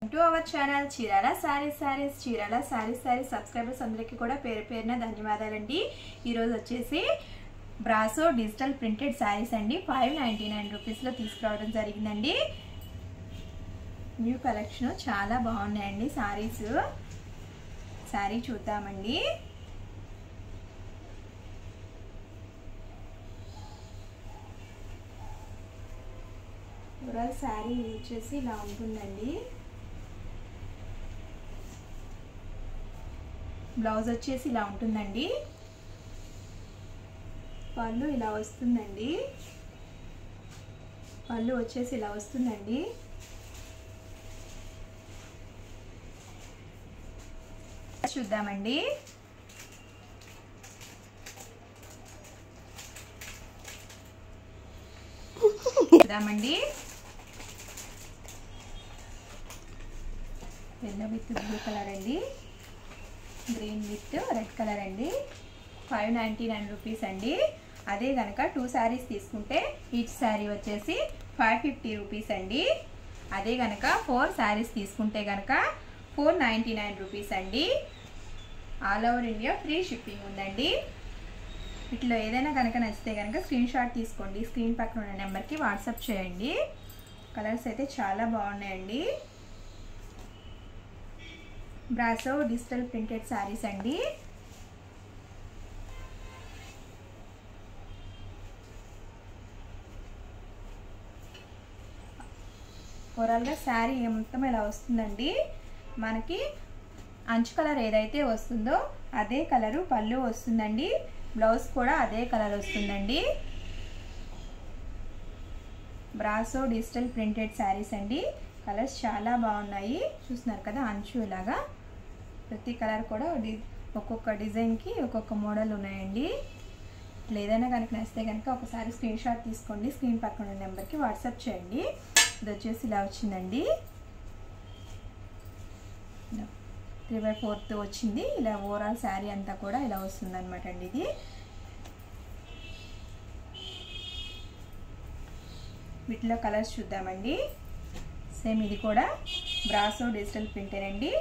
To our channel Chirala saris Chirala saris subscribers అందరికీ కూడా పేరు పేరున ధన్యవాదాలండి. ఈరోజు వచ్చేసి బ్రాసో డిజిటల్ ప్రింటెడ్ సారీస్ అండి 599 రూపీస్లో తీసుకురావడం జరిగిందండి. న్యూ కలెక్షన్ చాలా బాగున్నాయండి. సారీ చూద్దామండి. ఓవరాల్ శారీ వచ్చేసి ఇలా ఉంటుందండి. బ్లౌజ్ వచ్చేసి ఇలా ఉంటుందండి. పళ్ళు ఇలా వస్తుందండి. పళ్ళు వచ్చేసి ఇలా వస్తుందండి. చూద్దామండి. ఎల్లో విత్ బ్లూ కలర్ అండి, గ్రీన్ విత్ రెడ్ కలర్ అండి. 599 రూపీస్ అండి. అదే కనుక 2 శారీస్ తీసుకుంటే ఈచ్ శారీ వచ్చేసి 550 రూపీస్ అండి. అదే కనుక 4 శారీస్ తీసుకుంటే కనుక 499 రూపీస్ అండి. All over India free shipping ఉందండి. వీటిలో ఏదైనా కనుక నచ్చితే కనుక స్క్రీన్ షాట్ తీసుకోండి. స్క్రీన్ పక్కన ఉన్న నెంబర్కి వాట్సాప్ చేయండి. కలర్స్ అయితే చాలా బాగున్నాయండి. బ్రాసో డిజిటల్ ప్రింటెడ్ శారీస్ అండి. ఓవరాల్గా శారీ మొత్తం ఇలా వస్తుందండి. మనకి అంచు కలర్ ఏదైతే వస్తుందో అదే కలరు పళ్ళు వస్తుందండి. బ్లౌజ్ కూడా అదే కలర్ వస్తుందండి. బ్రాసో డిజిటల్ ప్రింటెడ్ శారీస్ అండి. కలర్స్ చాలా బాగున్నాయి. చూస్తున్నారు కదా, అంచు ఇలాగా ప్రతి కలర్ కూడా ఒక్కొక్క డిజైన్కి ఒక్కొక్క మోడల్ ఉన్నాయండి. ఇట్లా ఏదైనా కనుక నచ్చితే కనుక ఒకసారి స్క్రీన్ షాట్ తీసుకోండి. స్క్రీన్ పక్కన ఉన్న నెంబర్కి వాట్సాప్ చేయండి. ఇది వచ్చేసి ఇలా వచ్చిందండి. 3/4 వచ్చింది. ఇలా ఓవరాల్ శారీ అంతా కూడా ఇలా వస్తుంది అనమాట అండి. ఇది వీటిలో కలర్స్ చూద్దామండి. సేమ్ ఇది కూడా బ్రాసో డిజిటల్ ప్రింటర్ అండి.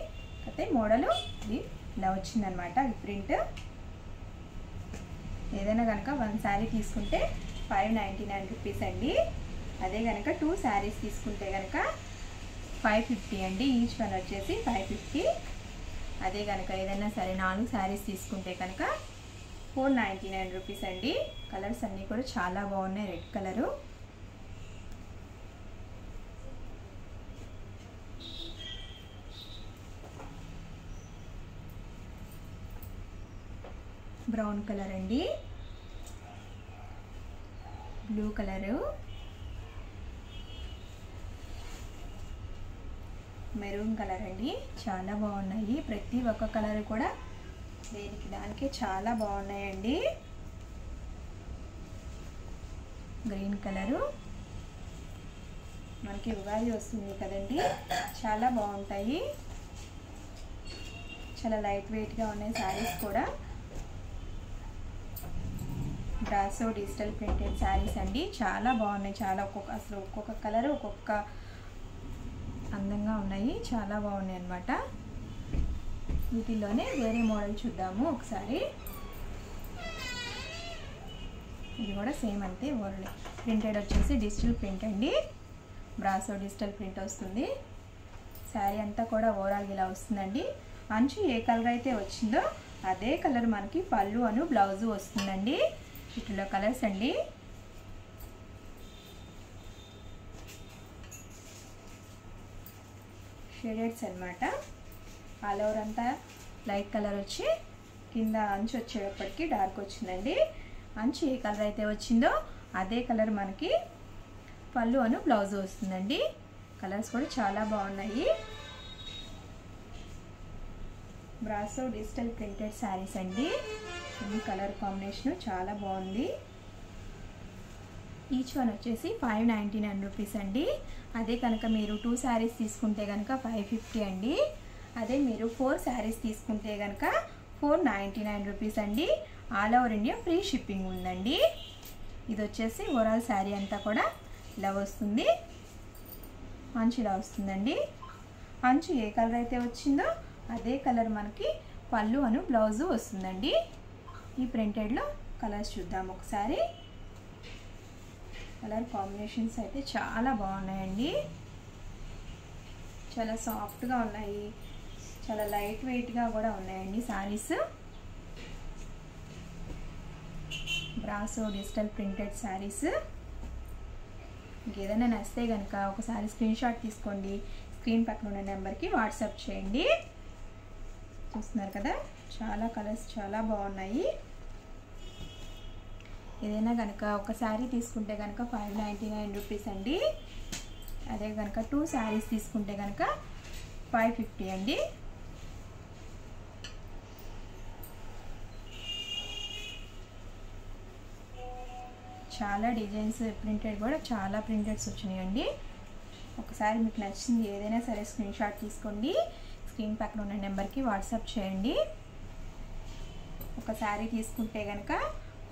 అయితే మోడలు ఇది ఇలా వచ్చిందనమాట. ఈ ప్రింట్ ఏదైనా కనుక 1 శారీ తీసుకుంటే 599 రూపీస్ అండి. అదే కనుక 2 శారీస్ తీసుకుంటే కనుక 550 అండి. ఈచ్ వన్ వచ్చేసి 550. అదే కనుక ఏదైనా సరే 4 శారీస్ తీసుకుంటే కనుక 499 రూపీస్ అండి. కలర్స్ అన్నీ కూడా చాలా బాగున్నాయి. రెడ్ కలరు, బ్రౌన్ కలర్ అండి, బ్లూ కలరు, మెరూన్ కలర్ అండి. చాలా బాగున్నాయి. ప్రతి ఒక్క కలర్ కూడా దేనికి దానికి చాలా బాగున్నాయండి. గ్రీన్ కలరు, మనకి ఉగాది వస్తుంది కదండి, చాలా బాగుంటాయి. చాలా లైట్ వెయిట్గా ఉన్నాయి శారీస్ కూడా. బ్రాసో డిజిటల్ ప్రింటెడ్ శారీస్ అండి. చాలా బాగున్నాయి. చాలా ఒక్కొక్క కలర్ ఒక్కొక్క అందంగా ఉన్నాయి. చాలా బాగున్నాయి అన్నమాట. వీటిలోనే వేరే మోడల్ చూద్దాము ఒకసారి. ఇది కూడా సేమ్ అంతే. ఓవరాల్ ప్రింటెడ్ వచ్చేసి డిజిటల్ ప్రింట్ అండి. బ్రాసో డిజిటల్ ప్రింట్ వస్తుంది. శారీ అంతా కూడా ఓవరాల్ ఇలా వస్తుందండి. అంచు ఏ కలర్ అయితే వచ్చిందో అదే కలర్ మనకి పళ్ళు అను బ్లౌజు వస్తుందండి. వీటిలో కలర్స్ అండి. షేడెడ్స్ అన్నమాట. ఆల్ ఓవర్ అంతా లైట్ కలర్ వచ్చి కింద అంచు వచ్చేటప్పటికి డార్క్ వచ్చిందండి. అంచు ఏ కలర్ అయితే వచ్చిందో అదే కలర్ మనకి పళ్ళు అను బ్లౌజ్ వస్తుందండి. కలర్స్ కూడా చాలా బాగున్నాయి. బ్రాసో డిజిటల్ ప్రింటెడ్ శారీస్ అండి. ఈ కలర్ కాంబినేషన్ చాలా బాగుంది. ఈచ్ వన్ వచ్చేసి 599 రూపీస్ అండి. అదే కనుక మీరు 2 శారీస్ తీసుకుంటే కనుక 550 అండి. అదే మీరు 4 శారీస్ తీసుకుంటే కనుక 499 రూపీస్ అండి. All over India free shipping ఉందండి. ఇది వచ్చేసి ఓవరాల్ శారీ అంతా కూడా ఇలా వస్తుంది. మంచి ఇలా వస్తుందండి. అంచు ఏ కలర్ అయితే వచ్చిందో అదే కలర్ మనకి పళ్ళు అను బ్లౌజు వస్తుందండి. ఈ ప్రింటెడ్లో కలర్స్ చూద్దాం ఒకసారి. కలర్ కాంబినేషన్స్ అయితే చాలా బాగున్నాయండి. చాలా సాఫ్ట్గా ఉన్నాయి, చాలా లైట్ వెయిట్గా కూడా ఉన్నాయండి saris. Brasso digital printed saris. ఇంకేదైనా నచ్చితే కనుక ఒకసారి స్క్రీన్ షాట్ తీసుకోండి, స్క్రీన్ పక్కన ఉన్న నెంబర్కి వాట్సాప్ చేయండి. చూస్తున్నారు కదా, చాలా కలర్స్ చాలా బాగున్నాయి. ఏదైనా కనుక ఒక శారీ తీసుకుంటే కనుక 599 రూపీస్ అండి. అదే కనుక 2 శారీస్ తీసుకుంటే కనుక 550 అండి. చాలా డిజైన్స్ ప్రింటెడ్ కూడా చాలా ప్రింటెడ్స్ వచ్చినాయండి. ఒకసారి మీకు నచ్చింది ఏదైనా సరే స్క్రీన్ షాట్ తీసుకోండి, స్క్రీన్ పక్కన ఉన్న నెంబర్కి వాట్సాప్ చేయండి. ఒక శారీ తీసుకుంటే కనుక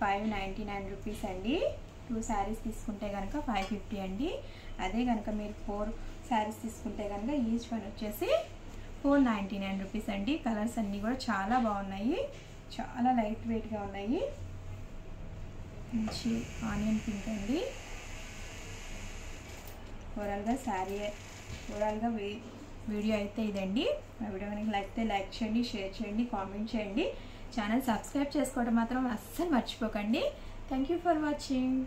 599 రూపీస్ అండి. 2 శారీస్ తీసుకుంటే కనుక 550 అండి. అదే కనుక మీరు 4 శారీస్ తీసుకుంటే కనుక ఈచ్ వన్ వచ్చేసి 499 రూపీస్ అండి. కలర్స్ అన్నీ కూడా చాలా బాగున్నాయి, చాలా లైట్ వెయిట్గా ఉన్నాయి. మంచి ఆనియన్ పింక్ అండి. ఓవరాల్గా వీడియో అయితే ఇదండి. ఆ వీడియో కనుక లైక్ చేయండి, షేర్ చేయండి, కామెంట్ చేయండి. ఛానల్ సబ్స్క్రైబ్ చేసుకోవడం మాత్రం అస్సలు మర్చిపోకండి. Thank you for watching.